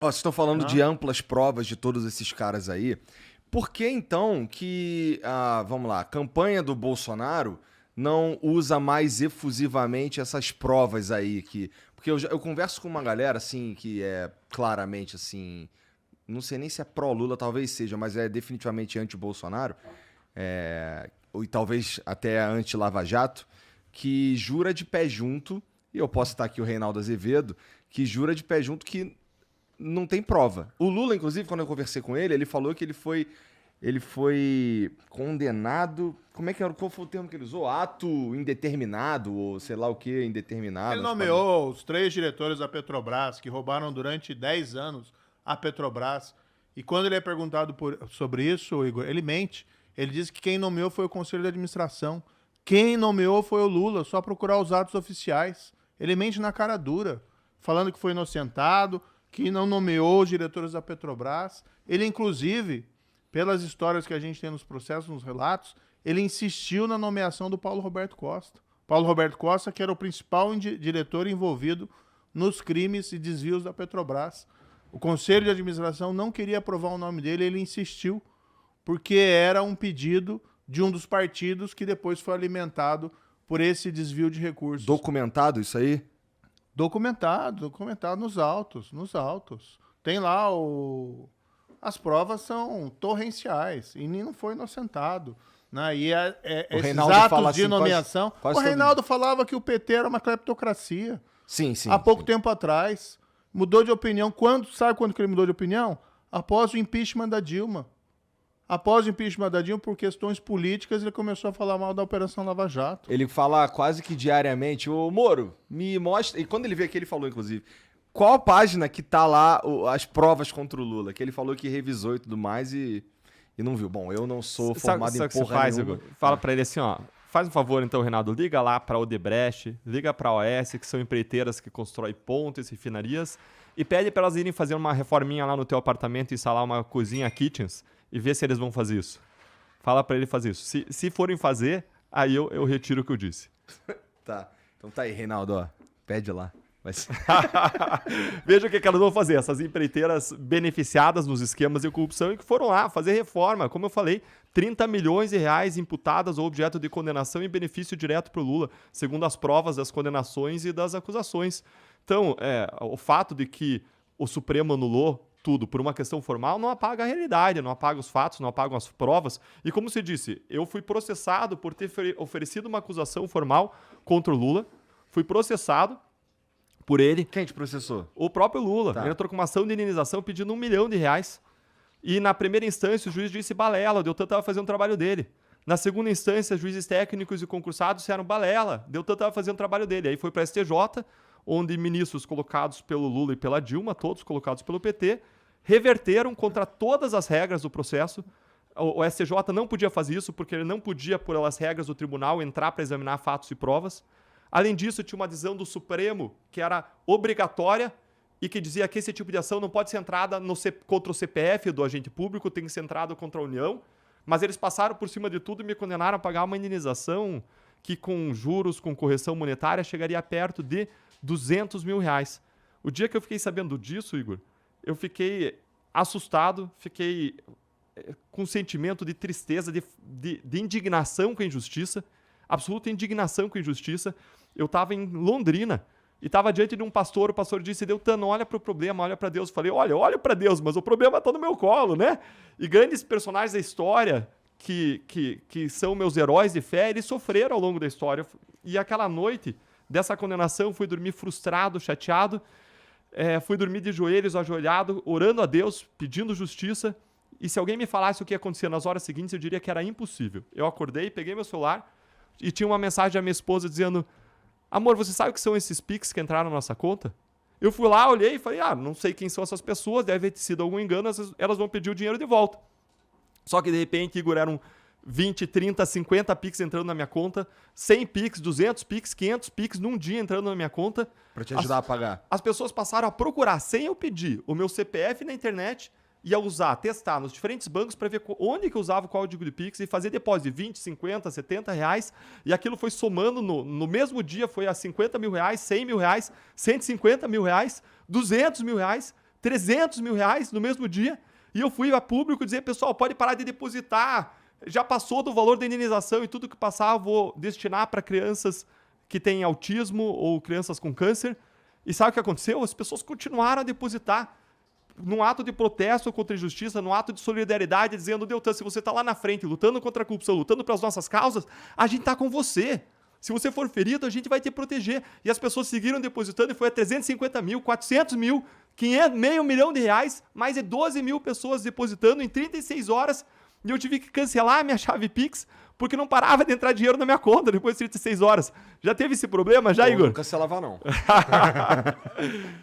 Ó, vocês estão falando Né? de amplas provas de todos esses caras aí. Por que então que, vamos lá, a campanha do Bolsonaro não usa mais efusivamente essas provas aí? Porque eu converso com uma galera, assim, que é claramente, assim, não sei nem se é pró-Lula, talvez seja, mas é definitivamente anti-Bolsonaro, ou talvez até anti-Lava Jato, que jura de pé junto, e eu posso citar aqui o Reinaldo Azevedo, que jura de pé junto que não tem prova. O Lula, inclusive, quando eu conversei com ele, ele falou que ele foi condenado. Qual foi o termo que ele usou? Ato indeterminado, ou sei lá o que, indeterminado. Ele nomeou os 3 diretores da Petrobras que roubaram durante 10 anos a Petrobras. E quando ele é perguntado sobre isso, Igor, ele mente. Ele diz que quem nomeou foi o Conselho de Administração. Quem nomeou foi o Lula, só procurar os atos oficiais. Ele mente na cara dura, falando que foi inocentado, que não nomeou os diretores da Petrobras. Ele, inclusive, pelas histórias que a gente tem nos processos, nos relatos, ele insistiu na nomeação do Paulo Roberto Costa. Paulo Roberto Costa, que era o principal diretor envolvido nos crimes e desvios da Petrobras. O Conselho de Administração não queria aprovar o nome dele, ele insistiu, porque era um pedido de um dos partidos que depois foi alimentado por esse desvio de recursos. Documentado isso aí? Documentado nos autos. Tem lá as provas são torrenciais e não foi inocentado. Né? E esses Reinaldo atos fala de assim, nomeação... quase o Reinaldo falava que o PT era uma cleptocracia. Sim, sim. Há pouco sim. tempo atrás. Mudou de opinião. Sabe quando que ele mudou de opinião? Após o impeachment da Dilma. Após o impeachment da Dilma, por questões políticas, ele começou a falar mal da Operação Lava Jato. Ele fala quase que diariamente, ô Moro, me mostra. E quando ele veio aqui, ele falou, inclusive, qual a página que tá lá as provas contra o Lula? Que ele falou que revisou e tudo mais e não viu. Bom, eu não sou formado em que você porra faz, nenhuma. Igor? Fala pra ele assim, ó. Faz um favor, então, Reinaldo. Liga lá pra Odebrecht, liga pra OS, que são empreiteiras que constroem pontes, refinarias, e pede pra elas irem fazer uma reforminha lá no teu apartamento e instalar uma cozinha kitchens e ver se eles vão fazer isso. Fala pra ele fazer isso. Se forem fazer, aí eu retiro o que eu disse. Tá. Então tá aí, Reinaldo, ó. Pede lá. Vai ser... Veja o que elas vão fazer. Essas empreiteiras beneficiadas nos esquemas de corrupção e que foram lá fazer reforma. Como eu falei, 30 milhões de reais imputadas ou objeto de condenação em benefício direto para o Lula, segundo as provas das condenações e das acusações. Então, o fato de que o Supremo anulou tudo por uma questão formal não apaga a realidade, não apaga os fatos, não apaga as provas. E como se disse, eu fui processado por ter oferecido uma acusação formal contra o Lula, fui processado por ele. Quem te processou? O próprio Lula. Tá. Ele entrou com uma ação de indenização pedindo R$1 milhão. E na primeira instância o juiz disse balela, o Deltan estava fazendo o trabalho dele. Na segunda instância, juízes técnicos e concursados disseram balela, Deltan estava fazendo o trabalho dele. Aí foi para a STJ, onde ministros colocados pelo Lula e pela Dilma, todos colocados pelo PT, reverteram contra todas as regras do processo. O STJ não podia fazer isso porque ele não podia, por as regras do tribunal, entrar para examinar fatos e provas. Além disso, tinha uma decisão do Supremo que era obrigatória e que dizia que esse tipo de ação não pode ser entrada contra o CPF do agente público, tem que ser entrada contra a União. Mas eles passaram por cima de tudo e me condenaram a pagar uma indenização que, com juros, com correção monetária, chegaria perto de R$200 mil. O dia que eu fiquei sabendo disso, Igor, eu fiquei assustado, fiquei com um sentimento de tristeza, de indignação com a injustiça, absoluta indignação com a injustiça. Eu estava em Londrina e estava diante de um pastor, o pastor disse, Deltan, não olha para o problema, olha para Deus. Eu falei, olho para Deus, mas o problema está no meu colo, né? E grandes personagens da história, que são meus heróis de fé, eles sofreram ao longo da história. E aquela noite dessa condenação, fui dormir frustrado, chateado, fui dormir de joelhos, ajoelhado, orando a Deus, pedindo justiça. E se alguém me falasse o que ia acontecer nas horas seguintes, eu diria que era impossível. Eu acordei, peguei meu celular e tinha uma mensagem da minha esposa dizendo, amor, você sabe o que são esses Pix que entraram na nossa conta? Eu fui lá, olhei e falei, não sei quem são essas pessoas, deve ter sido algum engano, elas vão pedir o dinheiro de volta. Só que de repente, Igor, eram 20, 30, 50 Pix entrando na minha conta, 100 Pix, 200 Pix, 500 Pix num dia entrando na minha conta. Pra te ajudar a pagar. As pessoas passaram a procurar, sem eu pedir, o meu CPF na internet, ia usar, testar nos diferentes bancos para ver onde que eu usava o código de Pix e fazer depósito de 20, 50, 70 reais. E aquilo foi somando, no mesmo dia foi a 50 mil reais, 100 mil reais, 150 mil reais, 200 mil reais. 300 mil reais no mesmo dia. E eu fui a público dizer, pessoal, pode parar de depositar. Já passou do valor da indenização e tudo que passar eu vou destinar para crianças que têm autismo ou crianças com câncer. E sabe o que aconteceu? As pessoas continuaram a depositar num ato de protesto contra a injustiça, num ato de solidariedade, dizendo, Deltan, se você está lá na frente, lutando contra a corrupção, lutando pelas nossas causas, a gente está com você. Se você for ferido, a gente vai te proteger. E as pessoas seguiram depositando e foi a 350 mil, 400 mil, 500, meio milhão de reais, mais de 12 mil pessoas depositando em 36 horas. E eu tive que cancelar a minha chave Pix, porque não parava de entrar dinheiro na minha conta depois de 36 horas. Já teve esse problema, já, Igor? Não cancelava, não.